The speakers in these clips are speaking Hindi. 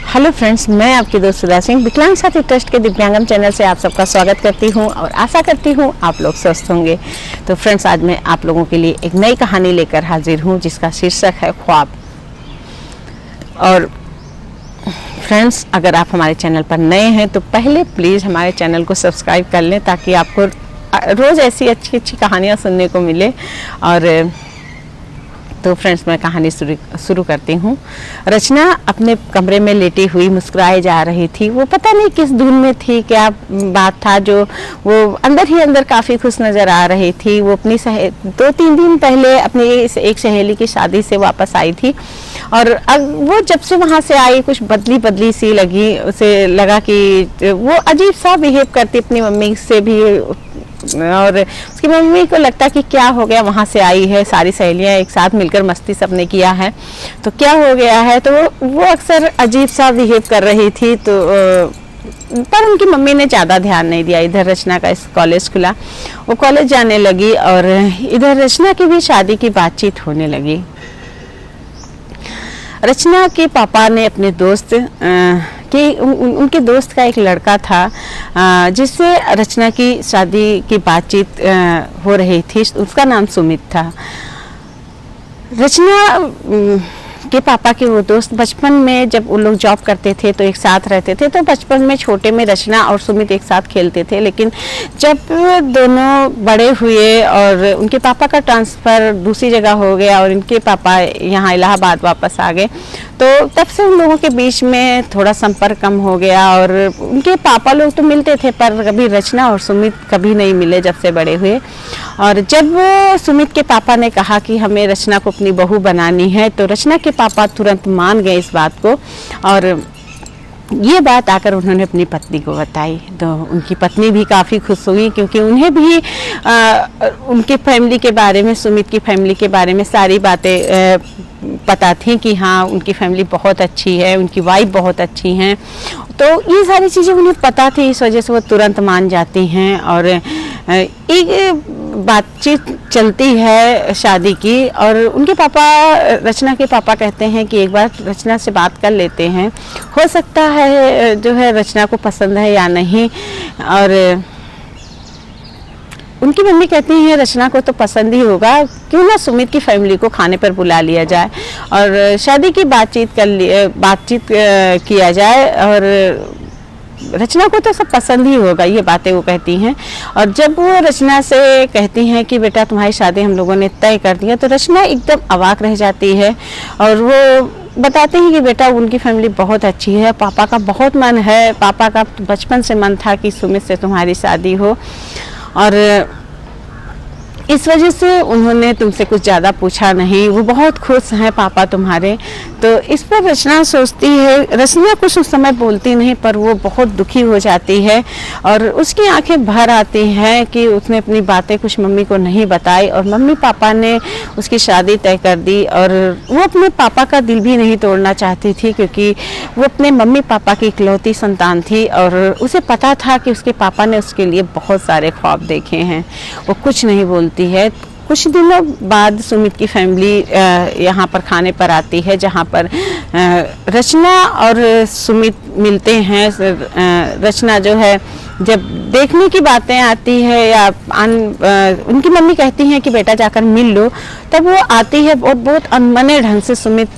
हेलो फ्रेंड्स, मैं आपकी दोस्त सुधा सिंह विकलांग साथी ट्रस्ट के दिव्यांगम चैनल से आप सबका स्वागत करती हूं और आशा करती हूं आप लोग स्वस्थ होंगे। तो फ्रेंड्स, आज मैं आप लोगों के लिए एक नई कहानी लेकर हाजिर हूं जिसका शीर्षक है ख्वाब। और फ्रेंड्स, अगर आप हमारे चैनल पर नए हैं तो पहले प्लीज़ हमारे चैनल को सब्सक्राइब कर लें ताकि आपको रोज़ ऐसी अच्छी अच्छी कहानियाँ सुनने को मिले। और तो फ्रेंड्स, मैं कहानी शुरू करती हूँ। रचना अपने कमरे में लेटी हुई मुस्कुराए जा रही थी। वो पता नहीं किस धुन में थी, क्या बात था जो वो अंदर ही अंदर काफ़ी खुश नज़र आ रही थी। वो अपनी 2-3 दिन पहले अपनी एक सहेली की शादी से वापस आई थी और अब वो जब से वहाँ से आई कुछ बदली बदली सी लगी। उसे लगा कि वो अजीब सा बिहेव करती अपनी मम्मी से भी, और उसकी मम्मी को लगता कि क्या हो गया, वहाँ से आई है, सारी सहेलियाँ एक साथ मिलकर मस्ती सबने किया है तो क्या हो गया है। तो वो अक्सर अजीब सा बिहेव कर रही थी। तो पर उनकी मम्मी ने ज़्यादा ध्यान नहीं दिया। इधर रचना का कॉलेज खुला, वो कॉलेज जाने लगी और इधर रचना की भी शादी की बातचीत होने लगी। रचना के पापा ने अपने दोस्त उनके दोस्त का एक लड़का था जिससे रचना की शादी की बातचीत हो रही थी। उसका नाम सुमित था। रचना के पापा के वो दोस्त बचपन में जब उन लोग जॉब करते थे तो एक साथ रहते थे। तो बचपन में छोटे में रचना और सुमित एक साथ खेलते थे, लेकिन जब दोनों बड़े हुए और उनके पापा का ट्रांसफ़र दूसरी जगह हो गया और इनके पापा यहाँ इलाहाबाद वापस आ गए तो तब से उन लोगों के बीच में थोड़ा संपर्क कम हो गया। और उनके पापा लोग तो मिलते थे पर कभी रचना और सुमित कभी नहीं मिले जब से बड़े हुए। और जब सुमित के पापा ने कहा कि हमें रचना को अपनी बहू बनानी है तो रचना के पापा तुरंत मान गए इस बात को और ये बात आकर उन्होंने अपनी पत्नी को बताई। तो उनकी पत्नी भी काफ़ी खुश हुई क्योंकि उन्हें भी उनके फैमिली के बारे में, सुमित की फैमिली के बारे में सारी बातें पता थी कि हाँ उनकी फैमिली बहुत अच्छी है, उनकी वाइफ बहुत अच्छी हैं। तो ये सारी चीज़ें उन्हें पता थी, इस वजह से वो तुरंत मान जाती हैं। और एक बातचीत चलती है शादी की और उनके पापा, रचना के पापा कहते हैं कि एक बार रचना से बात कर लेते हैं, हो सकता है जो है रचना को पसंद है या नहीं। और उनकी मम्मी कहती है रचना को तो पसंद ही होगा, क्यों ना सुमित की फैमिली को खाने पर बुला लिया जाए और शादी की बातचीत किया जाए और रचना को तो सब पसंद ही होगा, ये बातें वो कहती हैं। और जब वो रचना से कहती हैं कि बेटा तुम्हारी शादी हम लोगों ने तय कर दी है तो रचना एकदम अवाक रह जाती है और वो बताते हैं कि बेटा उनकी फैमिली बहुत अच्छी है, पापा का बहुत मन है, पापा का बचपन से मन था कि सुमित से तुम्हारी शादी हो और इस वजह से उन्होंने तुमसे कुछ ज़्यादा पूछा नहीं, वो बहुत खुश हैं पापा तुम्हारे। तो इस पर रचना सोचती है, रचना कुछ उस समय बोलती नहीं पर वो बहुत दुखी हो जाती है और उसकी आंखें भर आती हैं कि उसने अपनी बातें कुछ मम्मी को नहीं बताई और मम्मी पापा ने उसकी शादी तय कर दी। और वो अपने पापा का दिल भी नहीं तोड़ना चाहती थी क्योंकि वो अपने मम्मी पापा की इकलौती संतान थी और उसे पता था कि उसके पापा ने उसके लिए बहुत सारे ख्वाब देखे हैं। वो कुछ नहीं बोलती है। कुछ दिनों बाद सुमित की फैमिली यहाँ पर खाने पर आती है जहाँ पर रचना और सुमित मिलते हैं। रचना जो है जब देखने की बातें आती है या उनकी मम्मी कहती हैं कि बेटा जाकर मिल लो, तब वो आती है और बहुत अनमने ढंग से सुमित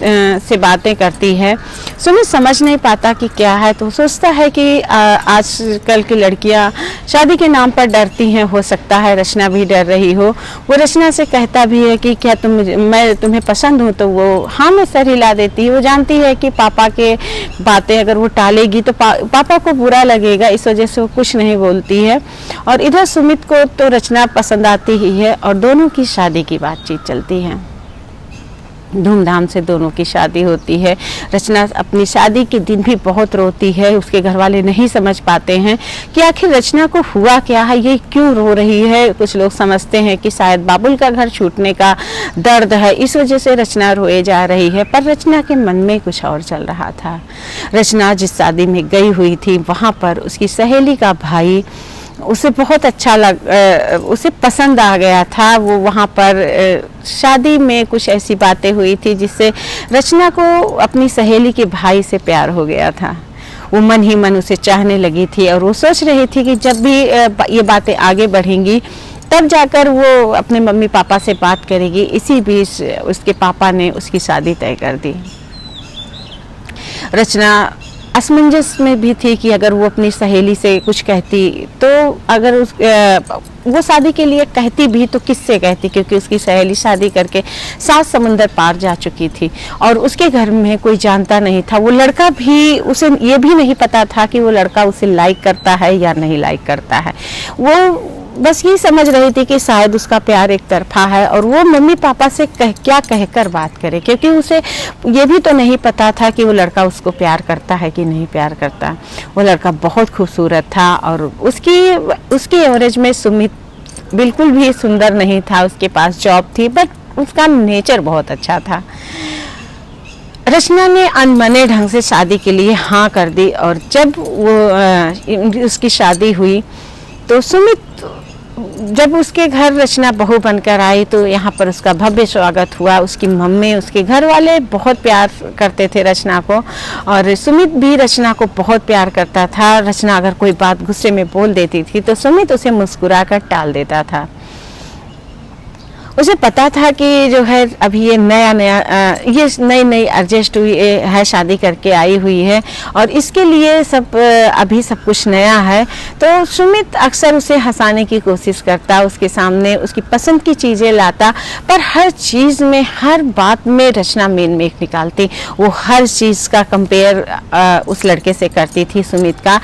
से बातें करती है। सुमित समझ नहीं पाता कि क्या है तो सोचता है कि आजकल की लड़कियां शादी के नाम पर डरती हैं, हो सकता है रचना भी डर रही हो। वो रचना से कहता भी है कि क्या मैं तुम्हें पसंद हूँ, तो वो हाँ में सर हिला देती है। वो जानती है कि पापा के बातें अगर वो टालेगी तो पापा को बुरा लगेगा, इस वजह से वो कुछ नहीं बोलती है। और इधर सुमित को तो रचना पसंद आती ही है और दोनों की शादी की बातचीत चलती है। धूमधाम से दोनों की शादी होती है। रचना अपनी शादी के दिन भी बहुत रोती है। उसके घर वाले नहीं समझ पाते हैं कि आखिर रचना को हुआ क्या है, ये क्यों रो रही है। कुछ लोग समझते हैं कि शायद बाबुल का घर छूटने का दर्द है, इस वजह से रचना रोए जा रही है। पर रचना के मन में कुछ और चल रहा था। रचना जिस शादी में गई हुई थी वहाँ पर उसकी सहेली का भाई उसे बहुत अच्छा उसे पसंद आ गया था। वो वहाँ पर शादी में कुछ ऐसी बातें हुई थी जिससे रचना को अपनी सहेली के भाई से प्यार हो गया था। वो मन ही मन उसे चाहने लगी थी और वो सोच रही थी कि जब भी ये बातें आगे बढ़ेंगी तब जाकर वो अपने मम्मी पापा से बात करेगी। इसी बीच उसके पापा ने उसकी शादी तय कर दी। रचना असमंजस में भी थी कि अगर वो अपनी सहेली से कुछ कहती तो अगर वो शादी के लिए कहती भी तो किससे कहती, क्योंकि उसकी सहेली शादी करके 7 समुंदर पार जा चुकी थी और उसके घर में कोई जानता नहीं था। वो लड़का भी, उसे ये भी नहीं पता था कि वो लड़का उसे लाइक करता है या नहीं लाइक करता है। वो बस ये समझ रही थी कि शायद उसका प्यार एक तरफा है और वो मम्मी पापा से क्या कहकर बात करे, क्योंकि उसे ये भी तो नहीं पता था कि वो लड़का उसको प्यार करता है कि नहीं प्यार करता। वो लड़का बहुत खूबसूरत था और उसकी एवरेज में सुमित बिल्कुल भी सुंदर नहीं था। उसके पास जॉब थी बट उसका नेचर बहुत अच्छा था। रचना ने अनमने ढंग से शादी के लिए हाँ कर दी और जब वो उसकी शादी हुई तो सुमित जब उसके घर रचना बहू बनकर आई तो यहाँ पर उसका भव्य स्वागत हुआ। उसकी मम्मी, उसके घर वाले बहुत प्यार करते थे रचना को और सुमित भी रचना को बहुत प्यार करता था। रचना अगर कोई बात गुस्से में बोल देती थी तो सुमित उसे मुस्कुराकर टाल देता था। उसे पता था कि जो है अभी ये नई एडजस्ट हुई है, शादी करके आई हुई है और इसके लिए अभी सब कुछ नया है। तो सुमित अक्सर उसे हंसाने की कोशिश करता, उसके सामने उसकी पसंद की चीज़ें लाता, पर हर चीज़ में, हर बात में रचना मेन में निकालती। वो हर चीज़ का कंपेयर उस लड़के से करती थी सुमित का,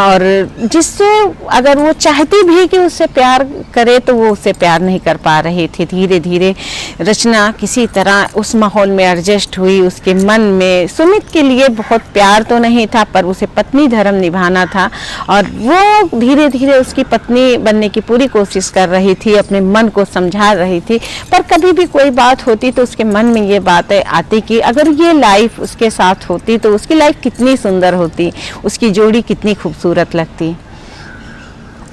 और जिससे अगर वो चाहती भी कि उससे प्यार करे तो वो उससे प्यार नहीं कर पा रही थी। धीरे धीरे रचना किसी तरह उस माहौल में एडजस्ट हुई। उसके मन में सुमित के लिए बहुत प्यार तो नहीं था पर उसे पत्नी धर्म निभाना था और वो धीरे धीरे उसकी पत्नी बनने की पूरी कोशिश कर रही थी, अपने मन को समझा रही थी। पर कभी भी कोई बात होती तो उसके मन में ये बातें आती कि अगर ये लाइफ उसके साथ होती तो उसकी लाइफ कितनी सुंदर होती, उसकी जोड़ी कितनी खूबसूरत लगती।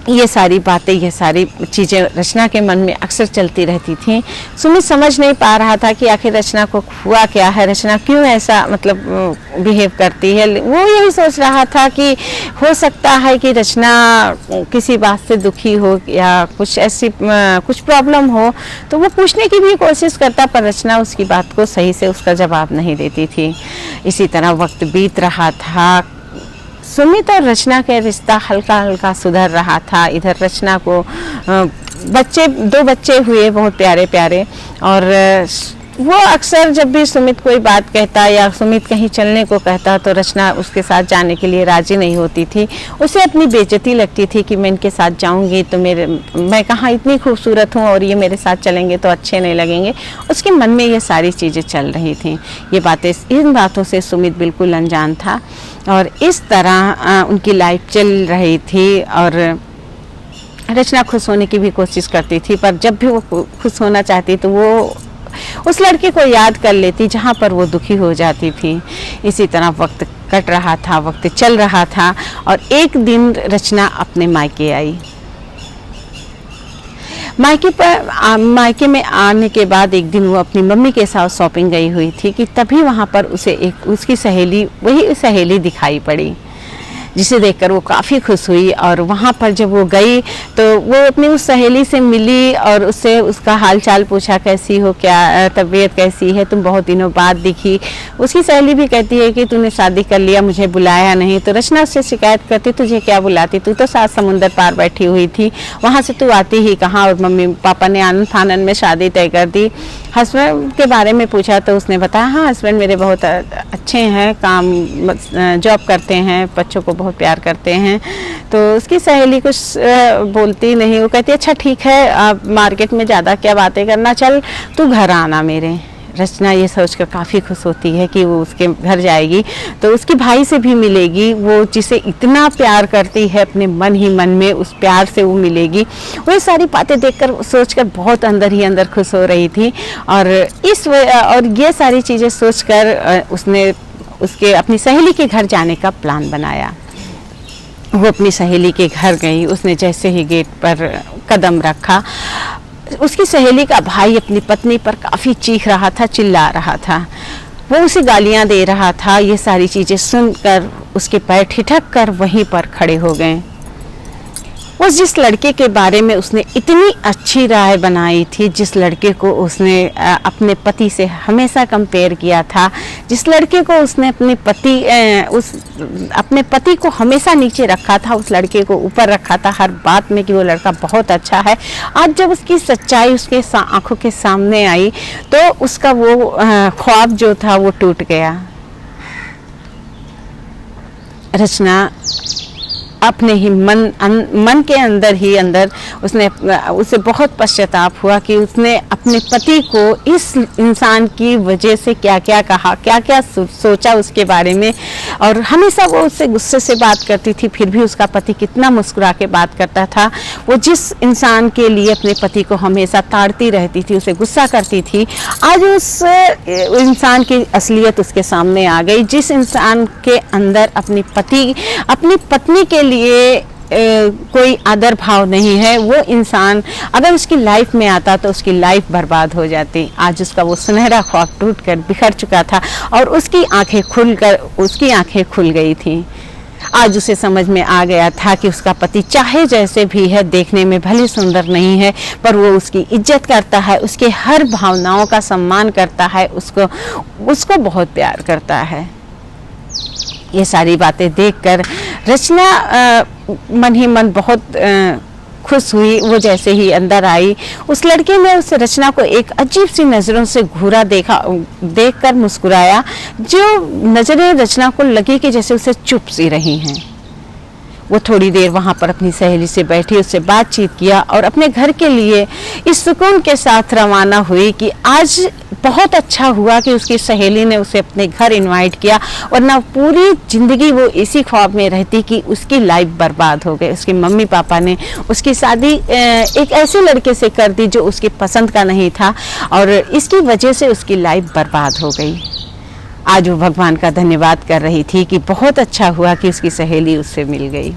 ये सारी बातें, ये सारी चीज़ें रचना के मन में अक्सर चलती रहती थी। सुमित समझ नहीं पा रहा था कि आखिर रचना को हुआ क्या है, रचना क्यों ऐसा बिहेव करती है। वो यही सोच रहा था कि हो सकता है कि रचना किसी बात से दुखी हो या कुछ प्रॉब्लम हो, तो वो पूछने की भी कोशिश करता पर रचना उसकी बात को सही से उसका जवाब नहीं देती थी। इसी तरह वक्त बीत रहा था। सुमित और रचना का रिश्ता हल्का हल्का सुधर रहा था। इधर रचना को 2 बच्चे हुए, बहुत प्यारे प्यारे, और वो अक्सर जब भी सुमित कोई बात कहता या सुमित कहीं चलने को कहता तो रचना उसके साथ जाने के लिए राजी नहीं होती थी। उसे अपनी बेइज्जती लगती थी कि मैं इनके साथ जाऊंगी तो मैं कहाँ इतनी खूबसूरत हूँ और ये मेरे साथ चलेंगे तो अच्छे नहीं लगेंगे। उसके मन में ये सारी चीज़ें चल रही थी। इन बातों से सुमित बिल्कुल अनजान था और इस तरह उनकी लाइफ चल रही थी। और रचना खुश होने की भी कोशिश करती थी पर जब भी वो खुश होना चाहती तो वो उस लड़के को याद कर लेती जहाँ पर वो दुखी हो जाती थी। इसी तरह वक्त कट रहा था, वक्त चल रहा था और एक दिन रचना अपने मायके आई। मायके में आने के बाद एक दिन वो अपनी मम्मी के साथ शॉपिंग गई हुई थी कि तभी वहाँ पर उसे उसकी वही सहेली दिखाई पड़ी, जिसे देखकर वो काफ़ी खुश हुई। और वहाँ पर जब वो गई तो वो अपनी उस सहेली से मिली और उससे उसका हाल चाल पूछा, कैसी हो, क्या तबीयत कैसी है, तुम बहुत दिनों बाद दिखी। उसकी सहेली भी कहती है कि तूने शादी कर लिया, मुझे बुलाया नहीं। तो रचना उससे शिकायत करती, तुझे क्या बुलाती, तू तो 7 समुंदर पार बैठी हुई थी, वहाँ से तू आती ही कहाँ। और मम्मी पापा ने आनन फानन में शादी तय कर दी। हस्बैंड के बारे में पूछा तो उसने बताया, हाँ हस्बैंड मेरे बहुत अच्छे हैं, काम जॉब करते हैं, बच्चों को बहुत प्यार करते हैं। तो उसकी सहेली कुछ बोलती नहीं, वो कहती अच्छा ठीक है, आप मार्केट में ज़्यादा क्या बातें करना, चल तू घर आना मेरे। रचना ये सोचकर काफ़ी खुश होती है कि वो उसके घर जाएगी तो उसके भाई से भी मिलेगी, वो जिसे इतना प्यार करती है, अपने मन ही मन में उस प्यार से वो मिलेगी। वो ये सारी बातें देखकर सोचकर बहुत अंदर ही अंदर खुश हो रही थी। और ये सारी चीज़ें सोचकर उसने अपनी सहेली के घर जाने का प्लान बनाया। वो अपनी सहेली के घर गई। उसने जैसे ही गेट पर कदम रखा, उसकी सहेली का भाई अपनी पत्नी पर काफ़ी चीख रहा था, चिल्ला रहा था, वो उसे गालियां दे रहा था। ये सारी चीज़ें सुनकर उसके पैर ठिठक कर वहीं पर खड़े हो गए। उस जिस लड़के के बारे में उसने इतनी अच्छी राय बनाई थी, जिस लड़के को उसने अपने पति से हमेशा कंपेयर किया था, जिस लड़के को उसने अपने पति को हमेशा नीचे रखा था, उस लड़के को ऊपर रखा था हर बात में कि वो लड़का बहुत अच्छा है, आज जब उसकी सच्चाई उसके आंखों के सामने आई तो उसका वो ख्वाब जो था वो टूट गया। रचना अपने ही मन के अंदर ही अंदर उसे बहुत पश्चाताप हुआ कि उसने अपने पति को इस इंसान की वजह से क्या क्या कहा, क्या क्या सोचा उसके बारे में। और हमेशा वो उससे गुस्से से बात करती थी, फिर भी उसका पति कितना मुस्कुरा के बात करता था। वो जिस इंसान के लिए अपने पति को हमेशा ताड़ती रहती थी, उसे गुस्सा करती थी, आज उस इंसान की असलियत उसके सामने आ गई। जिस इंसान के अंदर अपनी पत्नी के लिए कोई आदर भाव नहीं है, वो इंसान अगर उसकी लाइफ में आता तो उसकी लाइफ बर्बाद हो जाती। आज उसका वो सुनहरा ख्वाब टूटकर बिखर चुका था और उसकी आंखें खुल गई थी। आज उसे समझ में आ गया था कि उसका पति चाहे जैसे भी है, देखने में भले सुंदर नहीं है, पर वो उसकी इज्जत करता है, उसके हर भावनाओं का सम्मान करता है, उसको बहुत प्यार करता है। ये सारी बातें देखकर रचना मन ही मन बहुत खुश हुई। वो जैसे ही अंदर आई, उस लड़के ने उस रचना को एक अजीब सी नज़रों से घूरा, देखकर मुस्कुराया, जो नज़रें रचना को लगी कि जैसे उसे चुप सी रही हैं। वो थोड़ी देर वहाँ पर अपनी सहेली से बैठी, उससे बातचीत किया और अपने घर के लिए इस सुकून के साथ रवाना हुई कि आज बहुत अच्छा हुआ कि उसकी सहेली ने उसे अपने घर इनवाइट किया, वरना पूरी ज़िंदगी वो इसी ख्वाब में रहती कि उसकी लाइफ बर्बाद हो गई। उसके मम्मी पापा ने उसकी शादी एक ऐसे लड़के से कर दी जो उसकी पसंद का नहीं था और इसकी वजह से उसकी लाइफ बर्बाद हो गई। आज वो भगवान का धन्यवाद कर रही थी कि बहुत अच्छा हुआ कि उसकी सहेली उससे मिल गई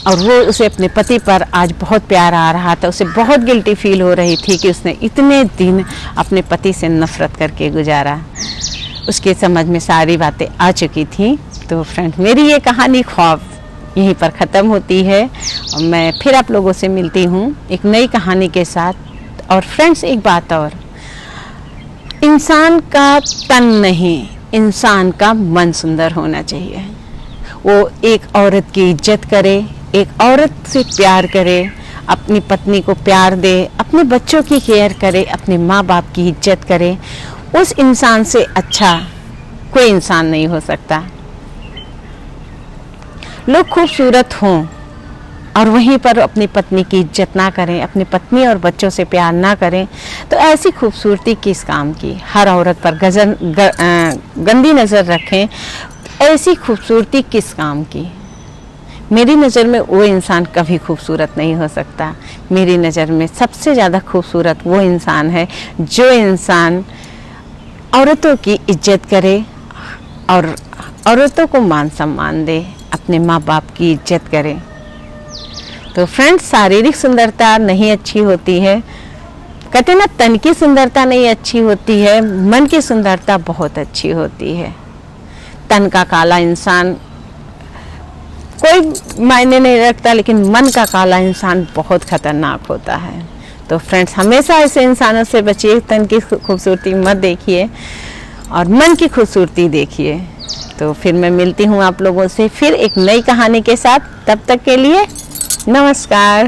और वो उसे अपने पति पर आज बहुत प्यार आ रहा था। उसे बहुत गिल्टी फील हो रही थी कि उसने इतने दिन अपने पति से नफरत करके गुजारा। उसके समझ में सारी बातें आ चुकी थी। तो फ्रेंड्स, मेरी ये कहानी ख्वाब यहीं पर ख़त्म होती है और मैं फिर आप लोगों से मिलती हूँ एक नई कहानी के साथ। और फ्रेंड्स, एक बात और, इंसान का तन नहीं, इंसान का मन सुंदर होना चाहिए। वो एक औरत की इज्जत करे, एक औरत से प्यार करे, अपनी पत्नी को प्यार दे, अपने बच्चों की केयर करे, अपने माँ बाप की इज्जत करे। उस इंसान से अच्छा कोई इंसान नहीं हो सकता। लोग खूबसूरत हों और वहीं पर अपनी पत्नी की इज्जत ना करें, अपनी पत्नी और बच्चों से प्यार ना करें, तो ऐसी खूबसूरती किस काम की। हर औरत पर गंदी नज़र रखें, ऐसी खूबसूरती किस काम की। मेरी नज़र में वो इंसान कभी खूबसूरत नहीं हो सकता। मेरी नज़र में सबसे ज़्यादा खूबसूरत वो इंसान है जो इंसान औरतों की इज्जत करे और औरतों को मान सम्मान दे, अपने माँ बाप की इज्जत करे। तो फ्रेंड्स, शारीरिक सुंदरता नहीं अच्छी होती है, कहते ना, तन की सुंदरता नहीं अच्छी होती है, मन की सुंदरता बहुत अच्छी होती है। तन का काला इंसान कोई मायने नहीं रखता, लेकिन मन का काला इंसान बहुत खतरनाक होता है। तो फ्रेंड्स, हमेशा ऐसे इंसानों से बचिए, तन की खूबसूरती मत देखिए और मन की खूबसूरती देखिए। तो फिर मैं मिलती हूँ आप लोगों से फिर एक नई कहानी के साथ। तब तक के लिए नमस्कार।